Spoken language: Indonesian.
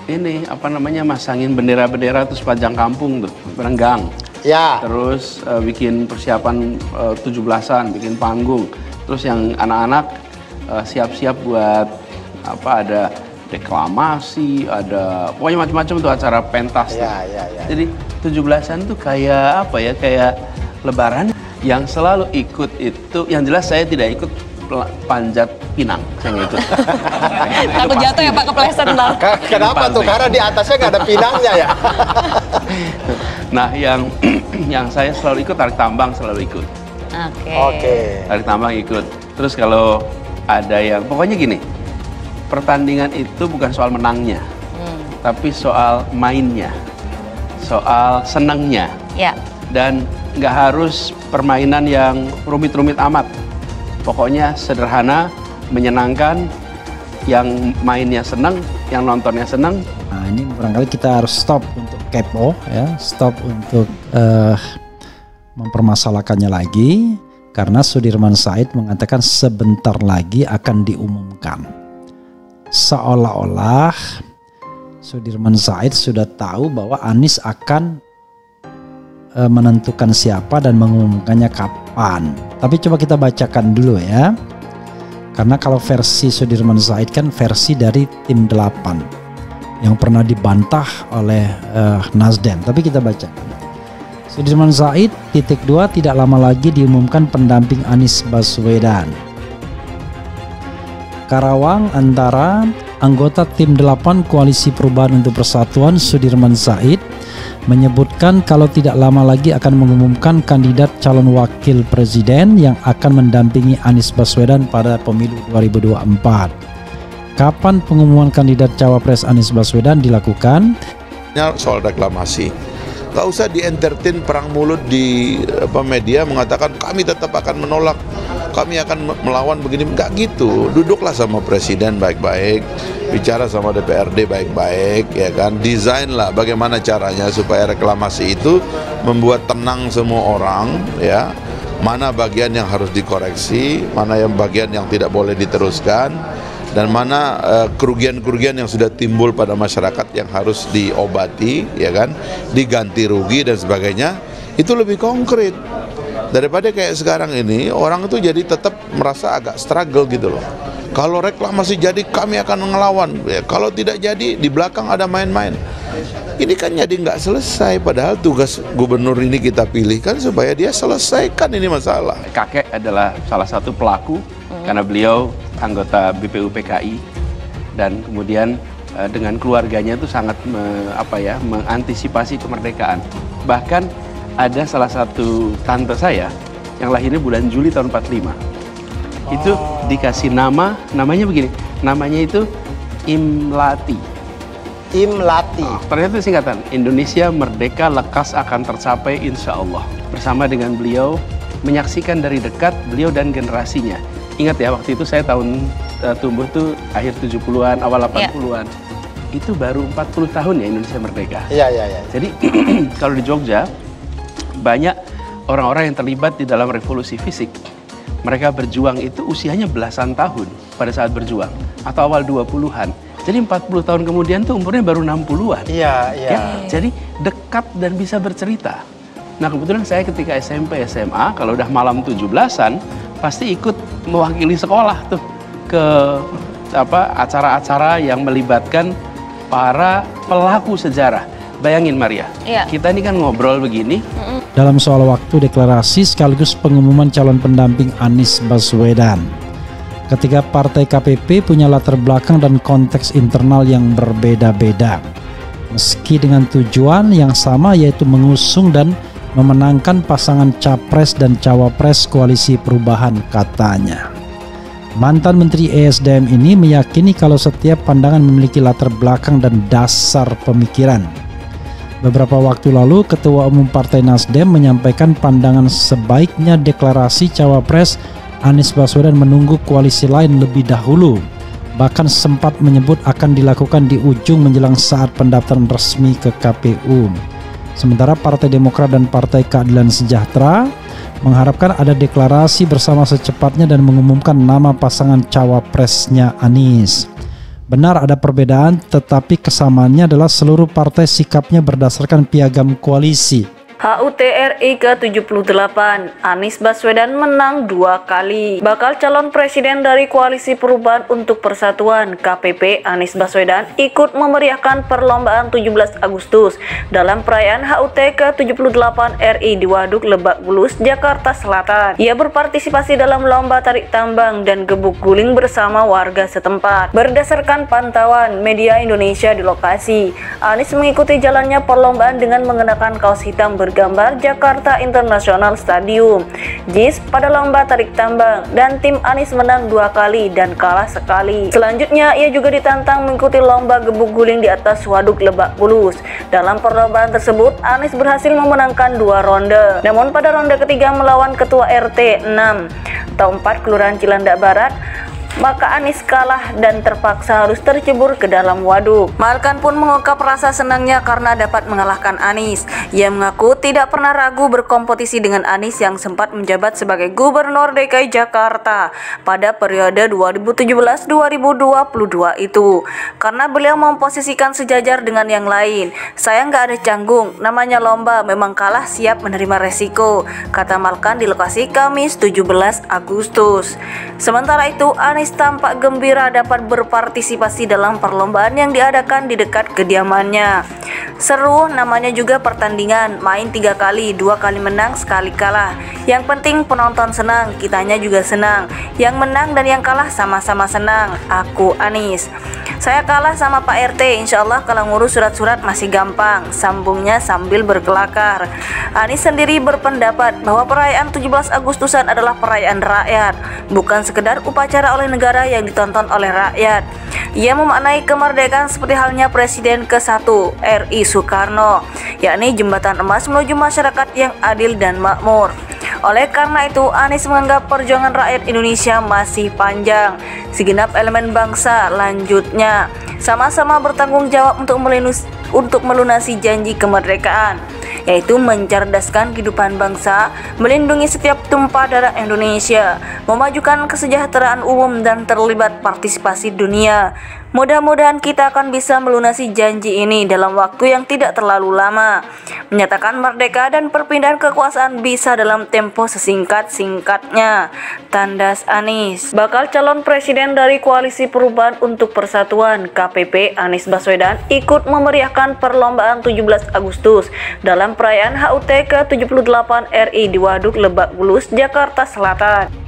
ini apa namanya masangin bendera-bendera terus pajang kampung tuh, berenggang. Ya. Terus bikin persiapan 17-an, bikin panggung. Terus yang anak-anak siap-siap buat apa, ada deklamasi, ada pokoknya macam-macam tuh acara pentas. Ya. Jadi 17-an tuh kayak apa ya, kayak lebaran. Yang selalu ikut itu, yang jelas saya tidak ikut panjat pinang, saya nggak ikut. Takut jatuh ya Pak, kepleset ntar. Kenapa tuh? Karena di atasnya nggak ada pinangnya ya. Nah, yang saya selalu ikut tarik tambang, selalu ikut. Oke. Tarik tambang ikut. Terus kalau ada yang, pokoknya gini, pertandingan itu bukan soal menangnya, tapi soal mainnya, soal senangnya. Ya. Dan nggak harus permainan yang rumit-rumit amat. Pokoknya sederhana, menyenangkan, yang mainnya senang, yang nontonnya senang. Nah, ini barangkali kita harus stop untuk kepo ya, stop untuk mempermasalahkannya lagi, karena Sudirman Said mengatakan sebentar lagi akan diumumkan. Seolah-olah Sudirman Said sudah tahu bahwa Anies akan menentukan siapa dan mengumumkannya kapan. Tapi coba kita bacakan dulu ya. Karena kalau versi Sudirman Said kan versi dari tim 8 yang pernah dibantah oleh Nasdem. Tapi kita bacakan. Sudirman Said titik 2 tidak lama lagi diumumkan pendamping Anies Baswedan. Karawang, antara anggota tim 8 Koalisi Perubahan untuk Persatuan Sudirman Said menyebutkan kalau tidak lama lagi akan mengumumkan kandidat calon wakil presiden yang akan mendampingi Anies Baswedan pada pemilu 2024. Kapan pengumuman kandidat cawapres Anies Baswedan dilakukan? Soal reklamasi, nggak usah di-entertain perang mulut di media mengatakan kami tetap akan menolak, kami akan melawan begini. Nggak gitu, duduklah sama presiden baik-baik, bicara sama DPRD baik-baik, ya kan, desainlah bagaimana caranya supaya reklamasi itu membuat tenang semua orang, ya, mana bagian yang harus dikoreksi, mana yang bagian yang tidak boleh diteruskan, dan mana kerugian-kerugian yang sudah timbul pada masyarakat yang harus diobati, ya kan, diganti rugi dan sebagainya. Itu lebih konkret daripada kayak sekarang ini orang itu jadi tetap merasa agak struggle gitu loh. Kalau reklamasi jadi kami akan ngelawan, ya, kalau tidak jadi di belakang ada main-main. Ini kan jadi nggak selesai, padahal tugas gubernur ini kita pilih kan supaya dia selesaikan ini masalah. Kakek adalah salah satu pelaku karena beliau anggota BPUPKI dan kemudian dengan keluarganya itu sangat mengantisipasi kemerdekaan. Bahkan ada salah satu tante saya yang lahirnya bulan Juli tahun 45. Itu dikasih namanya begini, namanya itu Imlati. Imlati. Ternyata itu singkatan, Indonesia Merdeka Lekas Akan Tercapai Insya Allah. Bersama dengan beliau, menyaksikan dari dekat beliau dan generasinya. Ingat ya, waktu itu saya tumbuh tuh akhir 70-an, awal 80-an. Itu baru 40 tahun ya Indonesia Merdeka. Iya. Jadi kalau di Jogja, banyak orang-orang yang terlibat di dalam revolusi fisik. Mereka berjuang itu usianya belasan tahun pada saat berjuang, atau awal 20-an. Jadi 40 tahun kemudian tuh umurnya baru 60-an. Iya. Ya, jadi dekat dan bisa bercerita. Nah kebetulan saya ketika SMP, SMA, kalau udah malam 17-an, pasti ikut mewakili sekolah tuh ke acara-acara yang melibatkan para pelaku sejarah. Bayangin Maria, kita ini kan ngobrol begini. Dalam soal waktu deklarasi sekaligus pengumuman calon pendamping Anies Baswedan. Ketiga partai KPP punya latar belakang dan konteks internal yang berbeda-beda. Meski dengan tujuan yang sama, yaitu mengusung dan memenangkan pasangan capres dan cawapres koalisi perubahan, katanya. Mantan Menteri ESDM ini meyakini kalau setiap pandangan memiliki latar belakang dan dasar pemikiran. Beberapa waktu lalu, Ketua Umum Partai Nasdem menyampaikan pandangan sebaiknya deklarasi cawapres Anies Baswedan menunggu koalisi lain lebih dahulu. Bahkan sempat menyebut akan dilakukan di ujung menjelang saat pendaftaran resmi ke KPU. Sementara Partai Demokrat dan Partai Keadilan Sejahtera mengharapkan ada deklarasi bersama secepatnya dan mengumumkan nama pasangan cawapresnya Anies. Benar ada perbedaan, tetapi kesamaannya adalah seluruh partai sikapnya berdasarkan piagam koalisi. HUT RI ke-78, Anies Baswedan menang 2 kali. Bakal calon presiden dari Koalisi Perubahan untuk Persatuan KPP Anies Baswedan ikut memeriahkan perlombaan 17 Agustus dalam perayaan HUT ke-78 RI di Waduk Lebak Bulus, Jakarta Selatan. Ia berpartisipasi dalam lomba tarik tambang dan gebuk guling bersama warga setempat. Berdasarkan pantauan media Indonesia di lokasi, Anies mengikuti jalannya perlombaan dengan mengenakan kaos hitam bergambar Jakarta International Stadium JIS pada lomba tarik tambang, dan tim Anies menang 2 kali dan kalah sekali. Selanjutnya ia juga ditantang mengikuti lomba gebuk guling di atas Waduk Lebak Bulus. Dalam perlombaan tersebut Anies berhasil memenangkan 2 ronde, namun pada ronde ketiga melawan Ketua RT 6 atau 4 Kelurahan Cilandak Barat, maka Anies kalah dan terpaksa harus tercebur ke dalam waduk. Malkan pun mengungkap rasa senangnya karena dapat mengalahkan Anies. Ia mengaku tidak pernah ragu berkompetisi dengan Anies yang sempat menjabat sebagai Gubernur DKI Jakarta pada periode 2017-2022 itu, karena beliau memposisikan sejajar dengan yang lain. Saya nggak ada canggung, namanya lomba, memang kalah siap menerima resiko, kata Malkan di lokasi Kamis 17 Agustus. Sementara itu Anies tampak gembira dapat berpartisipasi dalam perlombaan yang diadakan di dekat kediamannya. Seru, namanya juga pertandingan, main 3 kali, 2 kali menang, sekali kalah. Yang penting penonton senang, kitanya juga senang. Yang menang dan yang kalah sama-sama senang, aku Anies. Saya kalah sama Pak RT, insya Allah kalau ngurus surat-surat masih gampang, sambungnya sambil berkelakar. Anies sendiri berpendapat bahwa perayaan 17 Agustusan adalah perayaan rakyat, bukan sekedar upacara oleh negara yang ditonton oleh rakyat. Ia memaknai kemerdekaan seperti halnya Presiden ke-1 RI Soekarno, yakni jembatan emas menuju masyarakat yang adil dan makmur. Oleh karena itu, Anies menganggap perjuangan rakyat Indonesia masih panjang. Segenap elemen bangsa lanjutnya sama-sama bertanggung jawab untuk melunasi janji kemerdekaan, yaitu mencerdaskan kehidupan bangsa, melindungi setiap tumpah darah Indonesia, memajukan kesejahteraan umum dan terlibat partisipasi dunia. Mudah-mudahan kita akan bisa melunasi janji ini dalam waktu yang tidak terlalu lama. Menyatakan merdeka dan perpindahan kekuasaan bisa dalam tempo sesingkat-singkatnya, tandas Anies. Bakal calon presiden dari Koalisi Perubahan untuk Persatuan KPP Anies Baswedan ikut memeriahkan perlombaan 17 Agustus dalam perayaan HUT ke-78 RI di Waduk Lebak Bulus, Jakarta Selatan.